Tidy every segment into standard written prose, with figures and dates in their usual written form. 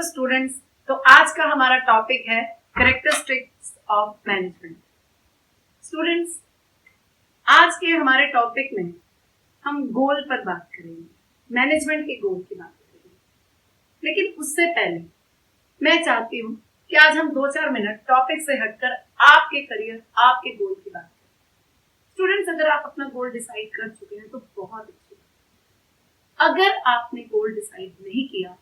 Students, तो आज का हमारा टॉपिक है कैरेक्टरिस्टिक्स ऑफ मैनेजमेंट। स्टूडेंट्स, आज के हमारे टॉपिक में हम गोल पर बात करेंगे, मैनेजमेंट के गोल की बात करेंगे। लेकिन उससे पहले मैं चाहती हूँ कि आज हम 2-4 मिनट टॉपिक से हटकर आपके करियर, आपके गोल की बात करें। स्टूडेंट्स, अगर आप अपना गोल डिसाइड कर चुके हैं तो बहुत अच्छी बात। अगर आपने गोल डिसाइड नहीं किया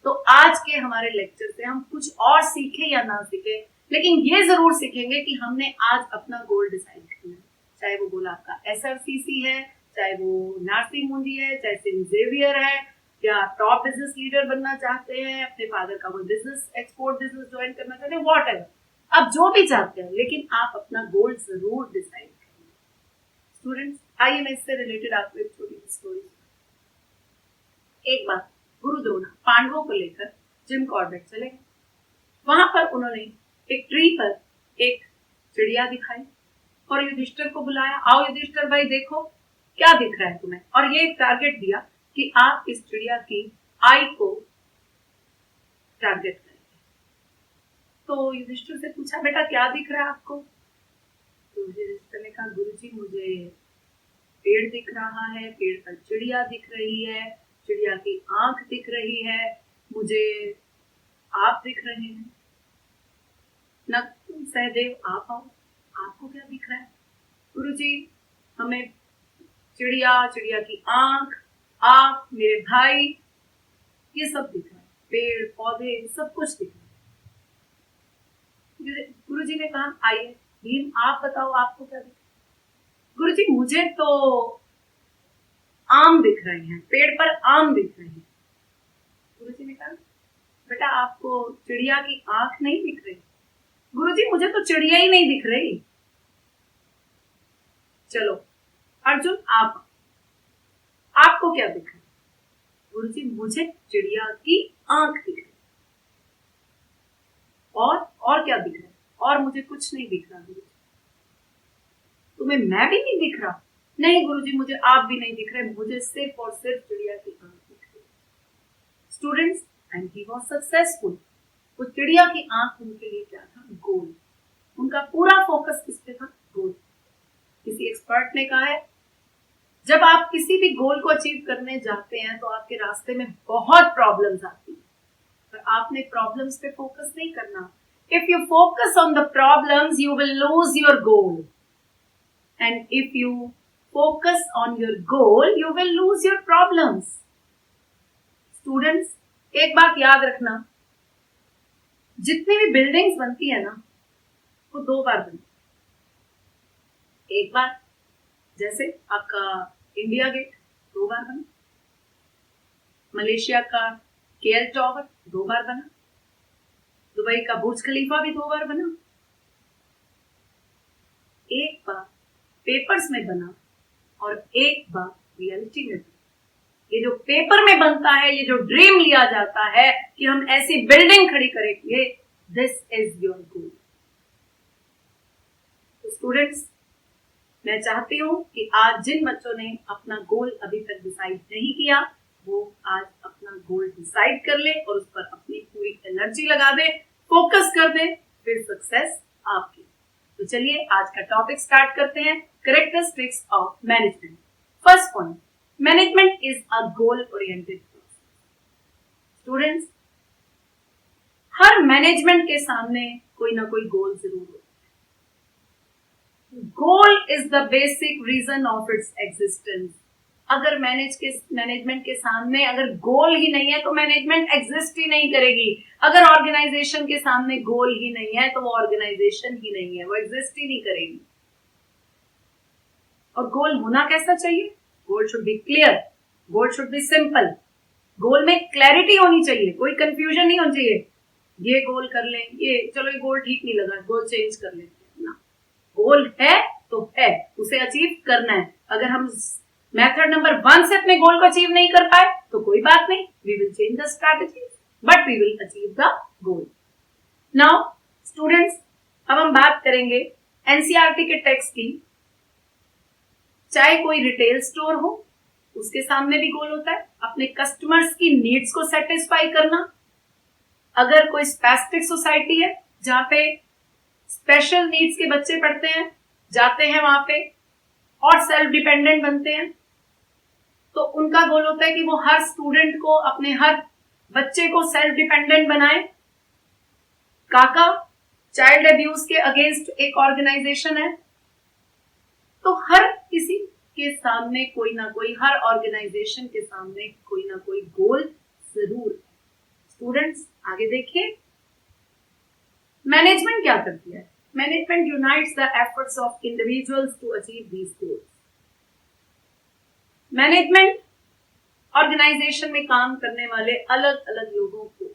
तो आज के हमारे लेक्चर से हम कुछ और सीखे या ना सीखे, लेकिन ये जरूर सीखेंगे कि हमने आज अपना गोल डिसाइड करना है। चाहे वो गोल आपका SRCC है, चाहे वो नार्सिंग मुंडी है, चाहे सेंट जेवियर है, या टॉप बिजनेस लीडर बनना चाहते हैं, अपने फादर का वो बिजनेस, एक्सपोर्ट बिजनेस ज्वाइन करना चाहते हैं, वॉट एवर, आप जो भी चाहते हैं, लेकिन आप अपना गोल जरूर डिसाइड करेंगे। स्टूडेंट्स, आइए मैं इससे रिलेटेड आपको एक छोटी सी स्टोरी। एक बार गुरु द्रोण पांडवों को लेकर जिम कॉर्बेट चले गए। वहां पर उन्होंने एक ट्री पर एक चिड़िया दिखाई और युधिष्ठिर को बुलाया, आओ युधिष्ठिर भाई देखो क्या दिख रहा है तुम्हें, और ये टारगेट दिया कि आप इस चिड़िया की आई को टारगेट करेंगे। तो युधिष्ठिर से पूछा, बेटा क्या दिख रहा है आपको? तो युधिष्ठिर ने कहा, गुरुजी मुझे पेड़ दिख रहा है, पेड़ पर चिड़िया दिख रही है, चिड़िया की आंख दिख रही है, मुझे आप दिख रहे हैं। न सहदेव आप आओ, आपको क्या दिख रहा है? गुरुजी हमें चिड़िया, चिड़िया की आंख, आप, मेरे भाई, ये सब दिख रहा है, पेड़ पौधे सब कुछ दिख रहा है। गुरुजी ने कहा, आइए भीम आप बताओ आपको क्या दिख रहा है? गुरुजी मुझे तो आम दिख रहे हैं, पेड़ पर आम दिख रहे हैं। गुरुजी ने कहा, बेटा आपको चिड़िया की आंख नहीं दिख रही? गुरुजी मुझे तो चिड़िया ही नहीं दिख रही। चलो अर्जुन आपको क्या दिख रहा है? गुरुजी मुझे चिड़िया की आंख दिख रही। और क्या दिख रहा है? और मुझे कुछ नहीं दिख रहा। गुरुजी तुम्हें मैं भी नहीं दिख रहा? नहीं गुरुजी मुझे आप भी नहीं दिख रहे, मुझे सिर्फ और सिर्फ चिड़िया की आंख दिख रही। Students, and he was successful. वो चिड़िया की आंख उनके लिए क्या था? गोल। उनका पूरा फोकस किस पे था? गोल। किसी एक्सपर्ट ने कहा है, जब आप किसी भी गोल को अचीव करने जाते हैं तो आपके रास्ते में बहुत प्रॉब्लम्स आती हैं, पर आपने प्रॉब्लम्स पे फोकस नहीं करना। If you focus on the problems you will lose your goal, and if you focus on your goal you will lose your problems. Students, एक बात याद रखना, जितनी भी बिल्डिंग्स बनती है ना वो 2 बार बनती है। एक बार जैसे आपका इंडिया गेट 2 बार बना, मलेशिया का KL टावर 2 बार बना, दुबई का बुर्ज खलीफा भी 2 बार बना। एक बार पेपर्स में बना और एक बार रियलिटी में बना। ये जो पेपर में बनता है, ये जो ड्रीम लिया जाता है कि हम ऐसी बिल्डिंग खड़ी करेंगे, दिस इज योर गोल। तो स्टूडेंट्स, मैं चाहती हूं कि आज जिन बच्चों ने अपना गोल अभी तक डिसाइड नहीं किया, वो आज अपना गोल डिसाइड कर ले और उस पर अपनी पूरी एनर्जी लगा दे, फोकस कर दे, फिर सक्सेस आपकी। तो चलिए आज का टॉपिक स्टार्ट करते हैं, characteristics of management. First point, management is a goal oriented process. Students, हर मैनेजमेंट के सामने कोई ना कोई गोल जरूर होता है। Goal is the basic reason of its existence. अगर मैनेजमेंट के सामने अगर गोल ही नहीं है तो मैनेजमेंट एग्जिस्ट ही नहीं करेगी। अगर ऑर्गेनाइजेशन के सामने गोल ही नहीं है तो वो ऑर्गेनाइजेशन ही नहीं है, वो एग्जिस्ट ही नहीं करेगी। और गोल होना कैसा चाहिए? Goal should be clear, goal should be simple. Goal में क्लैरिटी होनी चाहिए, कोई कंफ्यूजन नहीं होनी चाहिए। ये गोल कर लें, ये चलो ये गोल ठीक नहीं लगा, गोल चेंज कर लेते हैं ना। गोल है तो है, उसे अचीव करना है। अगर हम मेथड नंबर 1 से अपने गोल को अचीव नहीं कर पाए तो कोई बात नहीं, we will change the strategy but we will achieve the goal. Now students, अब हम बात करेंगे एनसीईआरटी के टेक्स्ट की। चाहे कोई रिटेल स्टोर हो, उसके सामने भी गोल होता है, अपने कस्टमर्स की नीड्स को सेटिस्फाई करना। अगर कोई स्पेसिफिक सोसाइटी है जहाँ पे स्पेशल नीड्स के बच्चे पढ़ते हैं, जाते हैं वहां पे और सेल्फ डिपेंडेंट बनते हैं, तो उनका गोल होता है कि वो हर स्टूडेंट को, अपने हर बच्चे को सेल्फ डिपेंडेंट बनाए। काका चाइल्ड अब्यूज के अगेंस्ट एक ऑर्गेनाइजेशन है। तो हर किसी के सामने कोई ना कोई, हर ऑर्गेनाइजेशन के सामने कोई ना कोई गोल जरूर है। स्टूडेंट्स आगे देखिए, मैनेजमेंट क्या करती है? Management unites the efforts of individuals to achieve these goals. Management organisation में काम करने वाले अलग अलग लोगों को,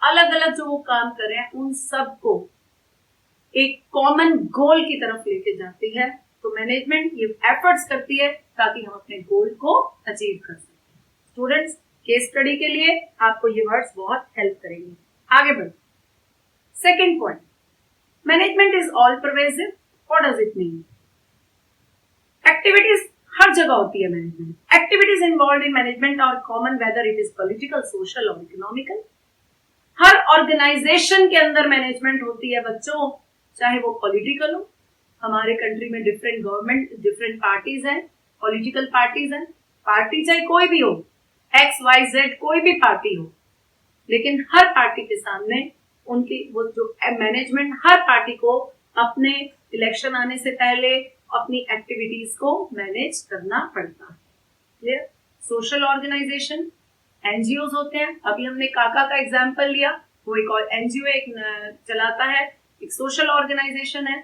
अलग अलग जो वो काम कर रहे हैं, उन सबको एक कॉमन गोल की तरफ लेके जाती है। तो मैनेजमेंट ये एफर्ट्स करती है ताकि हम अपने गोल को अचीव कर सकें। स्टूडेंट्स, केस स्टडी के लिए आपको ये वर्ड्स बहुत हेल्प करेंगे। आगे बढ़ो। Second point, management is all pervasive. What does it mean? Activities हर जगह होती है। Management activities involve in management are common, whether it is political, social और इकोनॉमिकल। हर ऑर्गेनाइजेशन के अंदर मैनेजमेंट होती है बच्चों, चाहे वो पॉलिटिकल हो, हमारे कंट्री में डिफरेंट गवर्नमेंट, डिफरेंट पार्टीज हैं, पॉलिटिकल पार्टीज हैं, पार्टी चाहे कोई भी हो, एक्स वाई जेड कोई भी पार्टी हो, लेकिन हर पार्टी के सामने उनकी वो जो मैनेजमेंट, हर पार्टी को अपने इलेक्शन आने से पहले अपनी एक्टिविटीज को मैनेज करना पड़ता है। क्लियर? सोशल ऑर्गेनाइजेशन, एनजीओ होते हैं। अभी हमने काका का एग्जाम्पल लिया, वो एक और एनजीओ एक चलाता है, एक सोशल ऑर्गेनाइजेशन है।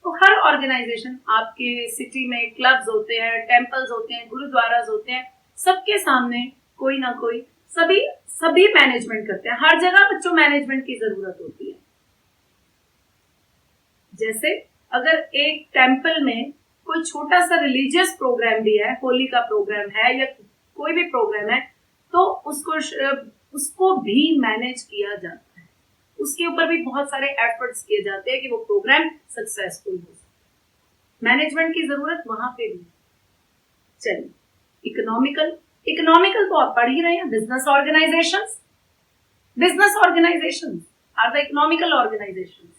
तो हर ऑर्गेनाइजेशन, आपके सिटी में क्लब्स होते हैं, टेम्पल्स होते हैं, गुरुद्वारास होते हैं, सबके सामने कोई ना कोई, सभी मैनेजमेंट करते हैं। हर जगह बच्चों मैनेजमेंट की जरूरत होती है। जैसे अगर एक टेम्पल में कोई छोटा सा रिलीजियस प्रोग्राम भी है, होली का प्रोग्राम है या कोई भी प्रोग्राम है, तो उसको भी मैनेज किया जाता है। उसके ऊपर भी बहुत सारे एफर्ट्स किए जाते हैं कि वो प्रोग्राम सक्सेसफुल हो सके। मैनेजमेंट की जरूरत वहां पे भी। चलिए, इकोनॉमिकल तो आप पढ़ ही रहे हैं। Business organisations are the economical organisations.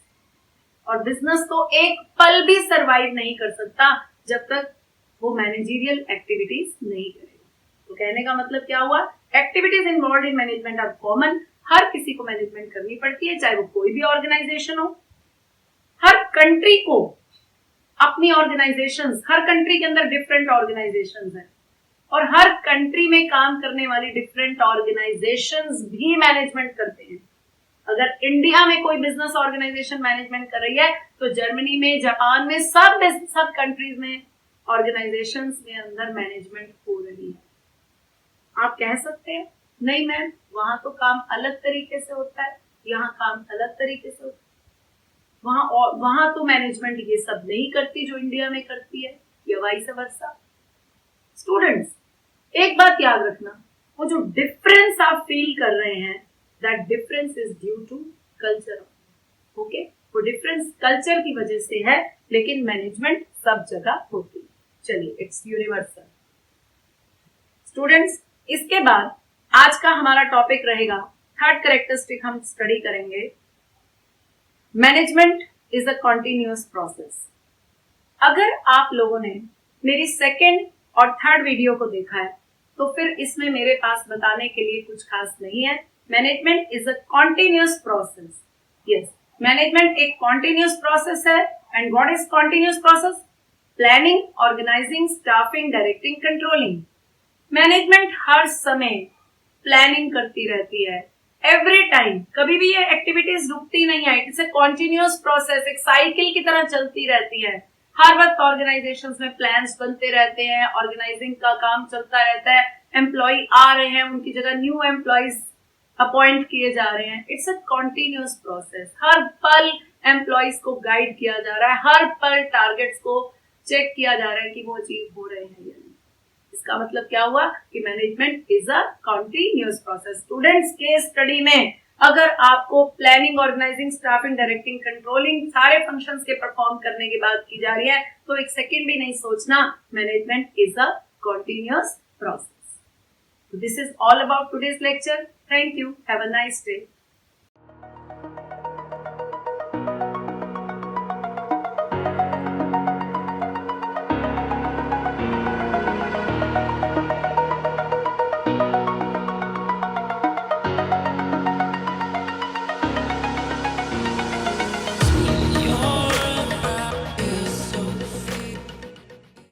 और बिजनेस तो एक पल भी सरवाइव नहीं कर सकता जब तक वो मैनेजरियल एक्टिविटीज नहीं करेगा। तो कहने का मतलब क्या हुआ? Activities involve in management are common. हर किसी को मैनेजमेंट करनी पड़ती है, चाहे वो कोई भी ऑर्गेनाइजेशन हो। हर कंट्री को अपनी ऑर्गेनाइजेशंस, हर कंट्री के अंदर डिफरेंट ऑर्गेनाइजेशंस हैं और हर कंट्री में काम करने वाली डिफरेंट ऑर्गेनाइजेशंस भी मैनेजमेंट करते हैं। अगर इंडिया में कोई बिजनेस ऑर्गेनाइजेशन मैनेजमेंट कर रही है, तो जर्मनी में, जापान में, सब कंट्रीज में ऑर्गेनाइजेशंस में अंदर मैनेजमेंट हो रही है। आप कह सकते हैं नहीं मैम, वहां तो काम अलग तरीके से होता है, यहाँ काम अलग तरीके से होता है, वहां तो मैनेजमेंट ये सब नहीं करती जो इंडिया में करती है, या वाइस वर्सा। स्टूडेंट्स, एक बात याद रखना, वो जो डिफरेंस आप फील कर रहे हैं, that difference is due to culture. Okay, वो डिफरेंस कल्चर की वजह से है, लेकिन मैनेजमेंट सब जगह होती है। चलिए, इट्स यूनिवर्सल। स्टूडेंट्स, इसके बाद आज का हमारा टॉपिक रहेगा, थर्ड कैरेक्टरिस्टिक हम स्टडी करेंगे, management is a continuous process. अगर आप लोगों ने मेरी सेकेंड और थर्ड वीडियो को देखा है, तो फिर इसमें मेरे पास बताने के लिए कुछ खास नहीं है। Management is a continuous process. Yes, management एक कॉन्टिन्यूअस प्रोसेस है। And what is continuous process? Planning, organising, staffing, directing, controlling. Management हर समय प्लानिंग करती रहती है, एवरी टाइम। कभी भी ये एक्टिविटीज रुकती नहीं है। इट्स अ कॉन्टिन्यूअस प्रोसेस, एक साइकिल की तरह चलती रहती है। हर वक्त ऑर्गेनाइजेशंस में प्लान्स बनते रहते हैं, ऑर्गेनाइजिंग का काम चलता रहता है, एम्प्लॉय आ रहे हैं, उनकी जगह न्यू एम्प्लॉयज अपॉइंट किए जा रहे हैं। It's a continuous process. हर पल एम्प्लॉयज को गाइड किया जा रहा है, हर पल टारगेट्स को चेक किया जा रहा है कि वो अचीव हो रहे हैं या नहीं। इसका मतलब क्या हुआ कि management is a continuous process. Students, case study में अगर आपको planning, organising, staffing, directing, controlling सारे फंक्शंस के परफॉर्म करने की बात की जा रही है, तो एक सेकेंड भी नहीं सोचना, management is a continuous process. This is all about today's lecture. Thank you, have a nice day.